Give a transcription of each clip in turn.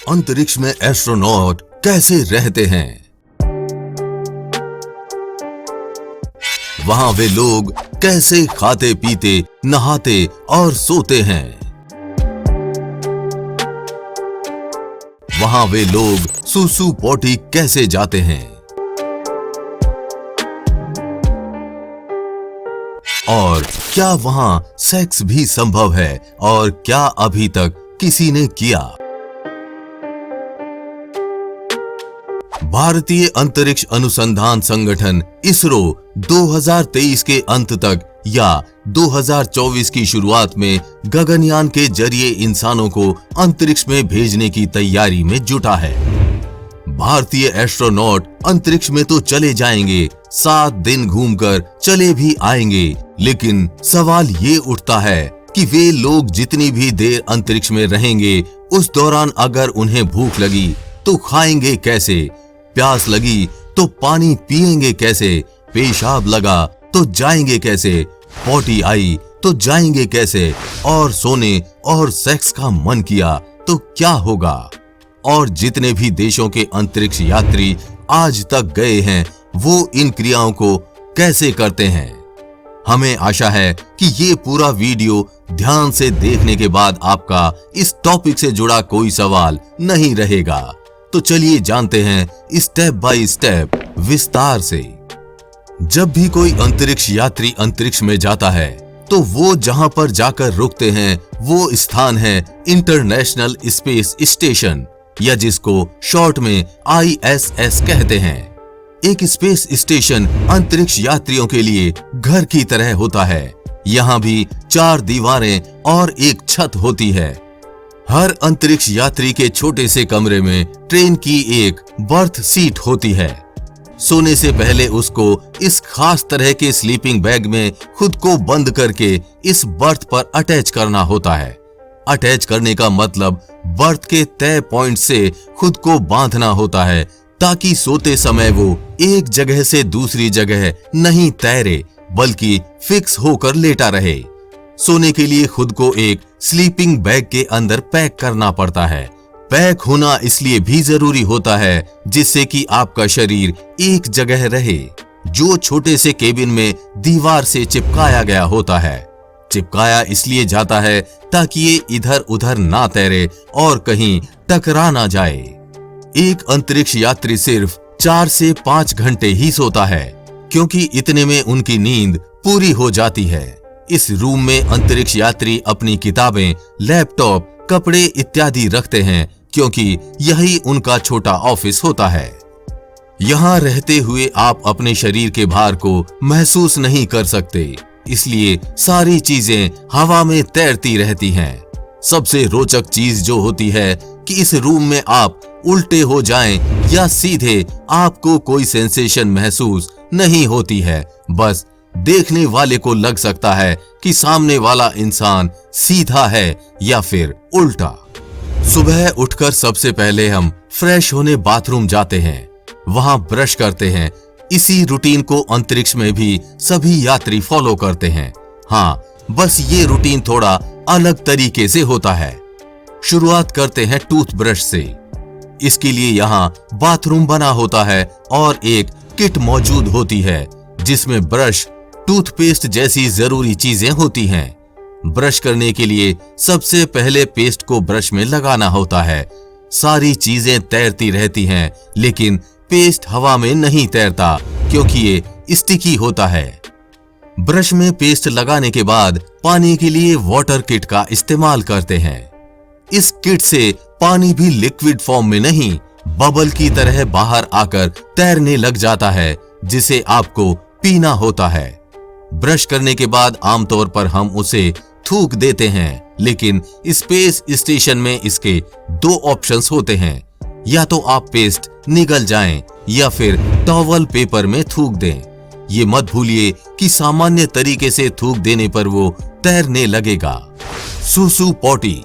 अंतरिक्ष में एस्ट्रोनॉट कैसे रहते हैं। वहां वे लोग कैसे खाते पीते, नहाते और सोते हैं। वहां वे लोग सुसु पोटी कैसे जाते हैं और क्या वहां सेक्स भी संभव है और क्या अभी तक किसी ने किया। भारतीय अंतरिक्ष अनुसंधान संगठन इसरो 2023 के अंत तक या 2024 की शुरुआत में गगनयान के जरिए इंसानों को अंतरिक्ष में भेजने की तैयारी में जुटा है। भारतीय एस्ट्रोनॉट अंतरिक्ष में तो चले जाएंगे, 7 दिन घूमकर चले भी आएंगे, लेकिन सवाल ये उठता है कि वे लोग जितनी भी देर अंतरिक्ष में रहेंगे उस दौरान अगर उन्हें भूख लगी तो खाएंगे कैसे, प्यास लगी तो पानी पिएंगे कैसे, पेशाब लगा तो जाएंगे कैसे, पोटी आई तो जाएंगे कैसे और सोने और सेक्स का मन किया तो क्या होगा। और जितने भी देशों के अंतरिक्ष यात्री आज तक गए हैं वो इन क्रियाओं को कैसे करते हैं। हमें आशा है कि ये पूरा वीडियो ध्यान से देखने के बाद आपका इस टॉपिक से जुड़ा कोई सवाल नहीं रहेगा। तो चलिए जानते हैं स्टेप बाय स्टेप विस्तार से। जब भी कोई अंतरिक्ष यात्री अंतरिक्ष में जाता है तो वो जहां पर जाकर रुकते हैं वो स्थान है इंटरनेशनल स्पेस स्टेशन, या जिसको शॉर्ट में ISS कहते हैं। एक स्पेस स्टेशन अंतरिक्ष यात्रियों के लिए घर की तरह होता है। यहाँ भी 4 दीवारें और एक छत होती है। हर अंतरिक्ष यात्री के छोटे से कमरे में ट्रेन की एक बर्थ सीट होती है। सोने से पहले उसको इस खास तरह के स्लीपिंग बैग में खुद को बंद करके इस बर्थ पर अटैच करना होता है। अटैच करने का मतलब बर्थ के तय पॉइंट से खुद को बांधना होता है ताकि सोते समय वो एक जगह से दूसरी जगह नहीं तैरे बल्कि फिक्स होकर लेटा रहे। सोने के लिए खुद को एक स्लीपिंग बैग के अंदर पैक करना पड़ता है। पैक होना इसलिए भी जरूरी होता है जिससे कि आपका शरीर एक जगह रहे, जो छोटे से केबिन में दीवार से चिपकाया गया होता है। चिपकाया इसलिए जाता है ताकि ये इधर उधर ना तैरे और कहीं टकरा ना जाए। एक अंतरिक्ष यात्री सिर्फ 4 से 5 घंटे ही सोता है, क्योंकि इतने में उनकी नींद पूरी हो जाती है। इस रूम में अंतरिक्ष यात्री अपनी किताबें, लैपटॉप, कपड़े इत्यादि रखते हैं, क्योंकि यही उनका छोटा ऑफिस होता है। यहाँ रहते हुए आप अपने शरीर के भार को महसूस नहीं कर सकते, इसलिए सारी चीजें हवा में तैरती रहती हैं। सबसे रोचक चीज जो होती है कि इस रूम में आप उल्टे हो जाएं या सीधे, आपको कोई सेंसेशन महसूस नहीं होती है। बस देखने वाले को लग सकता है कि सामने वाला इंसान सीधा है या फिर उल्टा। सुबह उठकर सबसे पहले हम फ्रेश होने बाथरूम जाते हैं, वहां ब्रश करते हैं। इसी रूटीन को अंतरिक्ष में भी सभी यात्री फॉलो करते हैं। हाँ, बस ये रूटीन थोड़ा अलग तरीके से होता है। शुरुआत करते हैं टूथब्रश से। इसके लिए यहाँ बाथरूम बना होता है और एक किट मौजूद होती है जिसमें ब्रश, टूथपेस्ट जैसी जरूरी चीजें होती हैं। ब्रश करने के लिए सबसे पहले पेस्ट को ब्रश में लगाना होता है। सारी चीजें तैरती रहती हैं, लेकिन पेस्ट हवा में नहीं तैरता क्योंकि ये स्टिकी होता है। ब्रश में पेस्ट लगाने के बाद पानी के लिए वाटर किट का इस्तेमाल करते हैं। इस किट से पानी भी लिक्विड फॉर्म में नहीं, बबल की तरह बाहर आकर तैरने लग जाता है, जिसे आपको पीना होता है। ब्रश करने के बाद आमतौर पर हम उसे थूक देते हैं, लेकिन स्पेस स्टेशन में इसके 2 ऑप्शंस होते हैं। या तो आप पेस्ट निगल जाएं या फिर टॉवल पेपर में थूक दें। ये मत भूलिए कि सामान्य तरीके से थूक देने पर वो तैरने लगेगा। सुसु पोटी,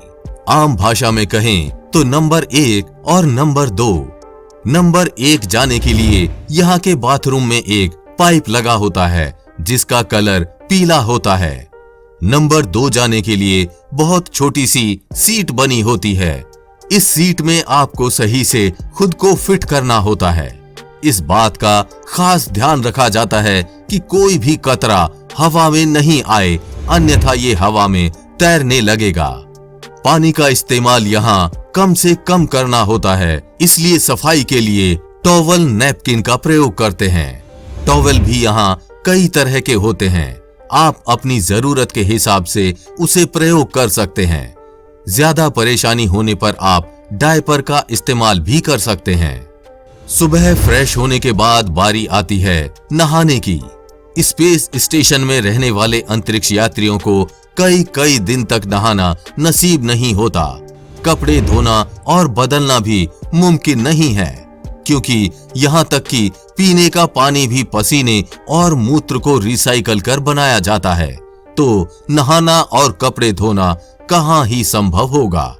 आम भाषा में कहें तो नंबर 1 और नंबर 2। नंबर 1 जाने के लिए यहाँ के बाथरूम में एक पाइप लगा होता है जिसका कलर पीला होता है। नंबर 2 जाने के लिए बहुत छोटी सी सीट बनी होती है। इस सीट में आपको सही से खुद को फिट करना होता है। इस बात का खास ध्यान रखा जाता है कि कोई भी कतरा हवा में नहीं आए, अन्यथा ये हवा में तैरने लगेगा। पानी का इस्तेमाल यहाँ कम से कम करना होता है, इसलिए सफाई के लिए टॉवल नैपकिन का प्रयोग करते हैं। टॉवल भी यहाँ कई तरह के होते हैं, आप अपनी जरूरत के हिसाब से उसे प्रयोग कर सकते हैं। ज्यादा परेशानी होने पर आप डायपर का इस्तेमाल भी कर सकते हैं। सुबह फ्रेश होने के बाद बारी आती है नहाने की। स्पेस स्टेशन में रहने वाले अंतरिक्ष यात्रियों को कई दिन तक नहाना नसीब नहीं होता। कपड़े धोना और बदलना भी मुमकिन नहीं है, क्योंकि यहाँ तक कि पीने का पानी भी पसीने और मूत्र को रिसाइकल कर बनाया जाता है। तो नहाना और कपड़े धोना कहाँ ही संभव होगा।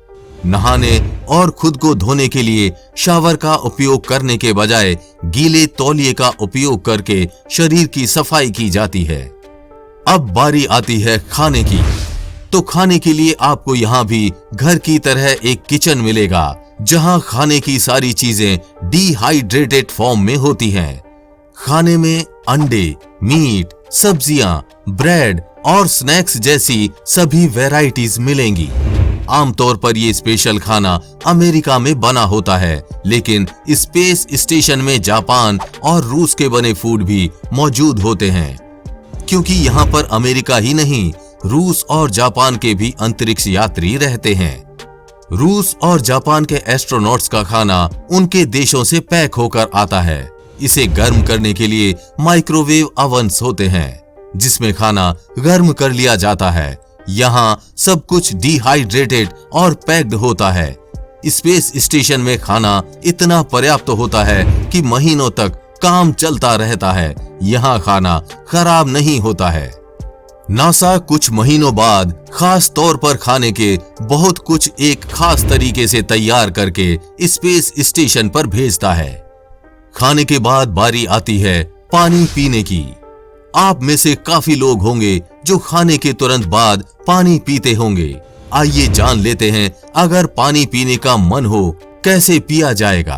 नहाने और खुद को धोने के लिए शावर का उपयोग करने के बजाय गीले तौलिए का उपयोग करके शरीर की सफाई की जाती है। अब बारी आती है खाने की। तो खाने के लिए आपको यहाँ भी घर की तरह एक किचन मिलेगा, जहाँ खाने की सारी चीजें डिहाइड्रेटेड फॉर्म में होती हैं। खाने में अंडे, मीट, सब्जियां, ब्रेड और स्नैक्स जैसी सभी वैरायटीज मिलेंगी। आमतौर पर ये स्पेशल खाना अमेरिका में बना होता है, लेकिन स्पेस स्टेशन में जापान और रूस के बने फूड भी मौजूद होते हैं, क्योंकि यहाँ पर अमेरिका ही नहीं, रूस और जापान के भी अंतरिक्ष यात्री रहते हैं। रूस और जापान के एस्ट्रोनॉट्स का खाना उनके देशों से पैक होकर आता है। इसे गर्म करने के लिए माइक्रोवेव ओवन्स होते हैं, जिसमें खाना गर्म कर लिया जाता है। यहाँ सब कुछ डिहाइड्रेटेड और पैक्ड होता है। स्पेस स्टेशन में खाना इतना पर्याप्त होता है कि महीनों तक काम चलता रहता है। यहाँ खाना खराब नहीं होता है। नासा कुछ महीनों बाद खास तौर पर खाने के बहुत कुछ एक खास तरीके से तैयार करके स्पेस स्टेशन पर भेजता है। खाने के बाद बारी आती है पानी पीने की। आप में से काफी लोग होंगे जो खाने के तुरंत बाद पानी पीते होंगे। आइए जान लेते हैं, अगर पानी पीने का मन हो कैसे पिया जाएगा।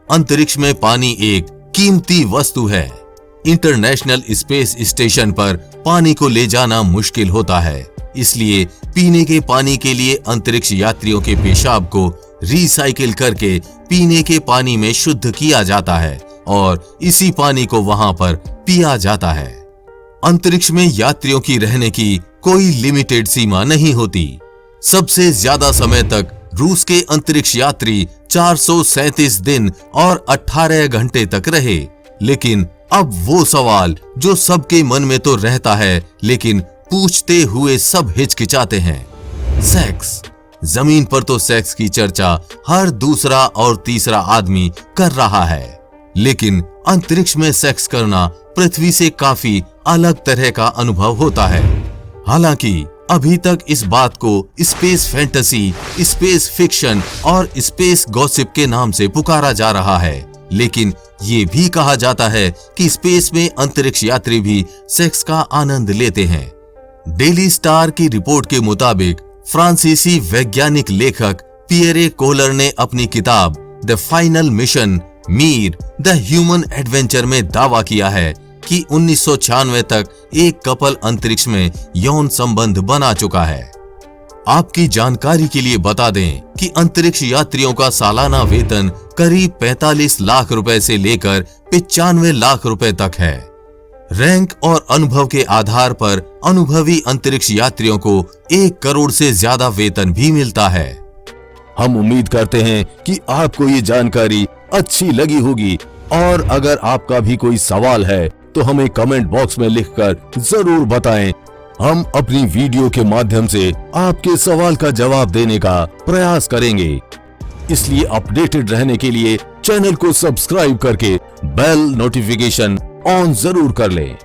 अंतरिक्ष में पानी एक कीमती वस्तु है। इंटरनेशनल स्पेस स्टेशन पर पानी को ले जाना मुश्किल होता है, इसलिए पीने के पानी के लिए अंतरिक्ष यात्रियों के पेशाब को रिसाइकिल करके पीने के पानी में शुद्ध किया जाता है और इसी पानी को वहां पर पिया जाता है। अंतरिक्ष में यात्रियों की रहने की कोई लिमिटेड सीमा नहीं होती। सबसे ज्यादा समय तक रूस के अंतरिक्ष यात्री 437 दिन और 18 घंटे तक रहे। लेकिन अब वो सवाल जो सबके मन में तो रहता है, लेकिन पूछते हुए सब हिचकिचाते हैं, सेक्स। जमीन पर तो सेक्स की चर्चा हर दूसरा और तीसरा आदमी कर रहा है, लेकिन अंतरिक्ष में सेक्स करना पृथ्वी से काफी अलग तरह का अनुभव होता है। हालांकि अभी तक इस बात को स्पेस फैंटेसी, स्पेस फिक्शन और स्पेस गॉसिप के नाम से पुकारा जा रहा है, लेकिन ये भी कहा जाता है कि स्पेस में अंतरिक्ष यात्री भी सेक्स का आनंद लेते हैं। डेली स्टार की रिपोर्ट के मुताबिक फ्रांसीसी वैज्ञानिक लेखक पियरे कोलर ने अपनी किताब the final mission Mir the human adventure में दावा किया है कि 1996 तक एक कपल अंतरिक्ष में यौन संबंध बना चुका है। आपकी जानकारी के लिए बता दें कि अंतरिक्ष यात्रियों का सालाना वेतन करीब 45 लाख रुपए से लेकर 95 लाख रुपए तक है। रैंक और अनुभव के आधार पर अनुभवी अंतरिक्ष यात्रियों को 1 करोड़ से ज्यादा वेतन भी मिलता है। हम उम्मीद करते हैं कि आपको ये जानकारी अच्छी लगी होगी, और अगर आपका भी कोई सवाल है तो हमें कमेंट बॉक्स में लिखकर जरूर बताएं। हम अपनी वीडियो के माध्यम से आपके सवाल का जवाब देने का प्रयास करेंगे। इसलिए अपडेटेड रहने के लिए चैनल को सब्सक्राइब करके बेल नोटिफिकेशन ऑन जरूर कर लें।